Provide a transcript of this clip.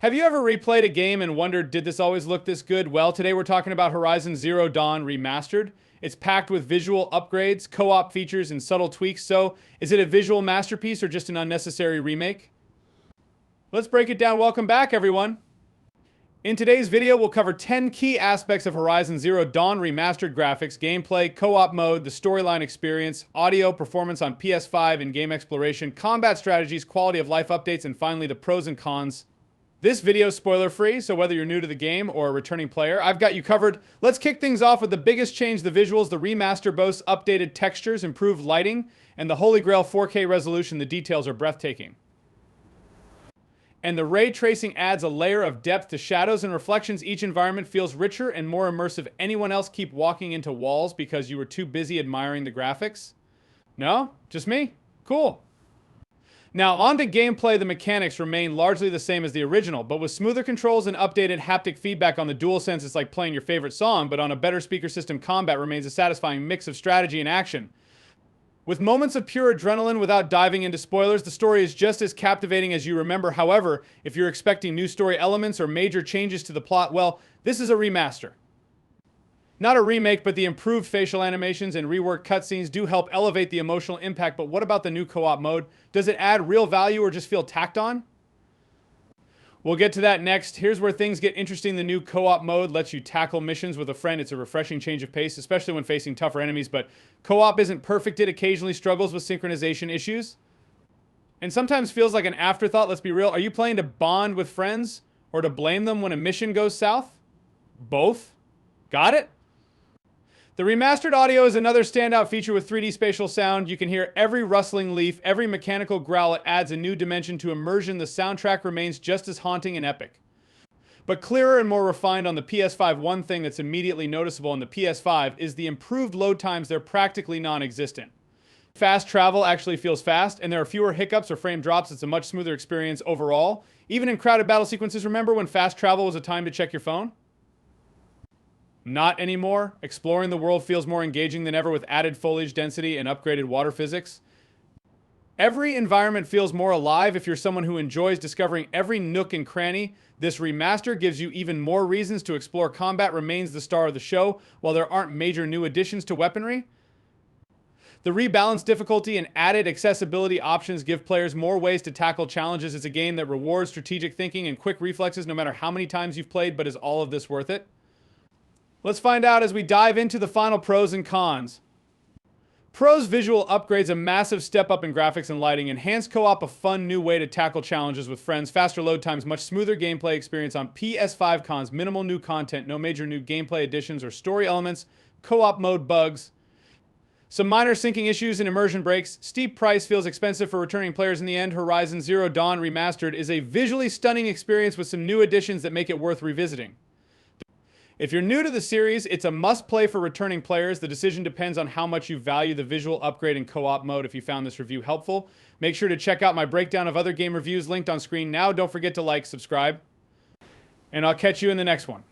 Have you ever replayed a game and wondered, did this always look this good? Well, today we're talking about Horizon Zero Dawn Remastered. It's packed with visual upgrades, co-op features, and subtle tweaks. So, is it a visual masterpiece or just an unnecessary remake? Let's break it down. Welcome back, everyone. In today's video, we'll cover 10 key aspects of Horizon Zero Dawn Remastered graphics, gameplay, co-op mode, the storyline experience, audio, performance on PS5 and game exploration, combat strategies, quality of life updates, and finally the pros and cons. This video is spoiler-free, so whether you're new to the game or a returning player, I've got you covered. Let's kick things off with the biggest change, the visuals. The remaster boasts updated textures, improved lighting, and the Holy Grail 4K resolution. The details are breathtaking. And the ray tracing adds a layer of depth to shadows and reflections. Each environment feels richer and more immersive. Anyone else keep walking into walls because you were too busy admiring the graphics? No? Just me? Cool. Now, on to gameplay. The mechanics remain largely the same as the original, but with smoother controls and updated haptic feedback on the DualSense, it's like playing your favorite song, but on a better speaker system. Combat remains a satisfying mix of strategy and action. With moments of pure adrenaline without diving into spoilers, the story is just as captivating as you remember. However, if you're expecting new story elements or major changes to the plot, well, this is a remaster. Not a remake, but the improved facial animations and reworked cutscenes do help elevate the emotional impact. But what about the new co-op mode? Does it add real value or just feel tacked on? We'll get to that next. Here's where things get interesting. The new co-op mode lets you tackle missions with a friend. It's a refreshing change of pace, especially when facing tougher enemies. But co-op isn't perfect. It occasionally struggles with synchronization issues and sometimes feels like an afterthought. Let's be real. Are you playing to bond with friends or to blame them when a mission goes south? Both. Got it? The remastered audio is another standout feature with 3D spatial sound. You can hear every rustling leaf, every mechanical growl. It adds a new dimension to immersion. The soundtrack remains just as haunting and epic, but clearer and more refined on the PS5. One thing that's immediately noticeable on the PS5 is the improved load times. They're practically non-existent. Fast travel actually feels fast, and there are fewer hiccups or frame drops. It's a much smoother experience overall. Even in crowded battle sequences, remember when fast travel was a time to check your phone? Not anymore. Exploring the world feels more engaging than ever with added foliage density and upgraded water physics. Every environment feels more alive. If you're someone who enjoys discovering every nook and cranny, this remaster gives you even more reasons to explore. Combat remains the star of the show, while there aren't major new additions to weaponry. The rebalanced difficulty and added accessibility options give players more ways to tackle challenges. It's a game that rewards strategic thinking and quick reflexes no matter how many times you've played, but is all of this worth it? Let's find out as we dive into the final pros and cons. Pros: visual upgrades, a massive step up in graphics and lighting. Enhanced co-op, a fun new way to tackle challenges with friends. Faster load times, much smoother gameplay experience on PS5. Cons: minimal new content, no major new gameplay additions or story elements. Co-op mode bugs. Some minor syncing issues and immersion breaks. Steep price, feels expensive for returning players in the end. Horizon Zero Dawn Remastered is a visually stunning experience with some new additions that make it worth revisiting. If you're new to the series, it's a must-play for returning players. The decision depends on how much you value the visual upgrade and co-op mode. If you found this review helpful, make sure to check out my breakdown of other game reviews linked on screen now. Don't forget to like, subscribe, and I'll catch you in the next one.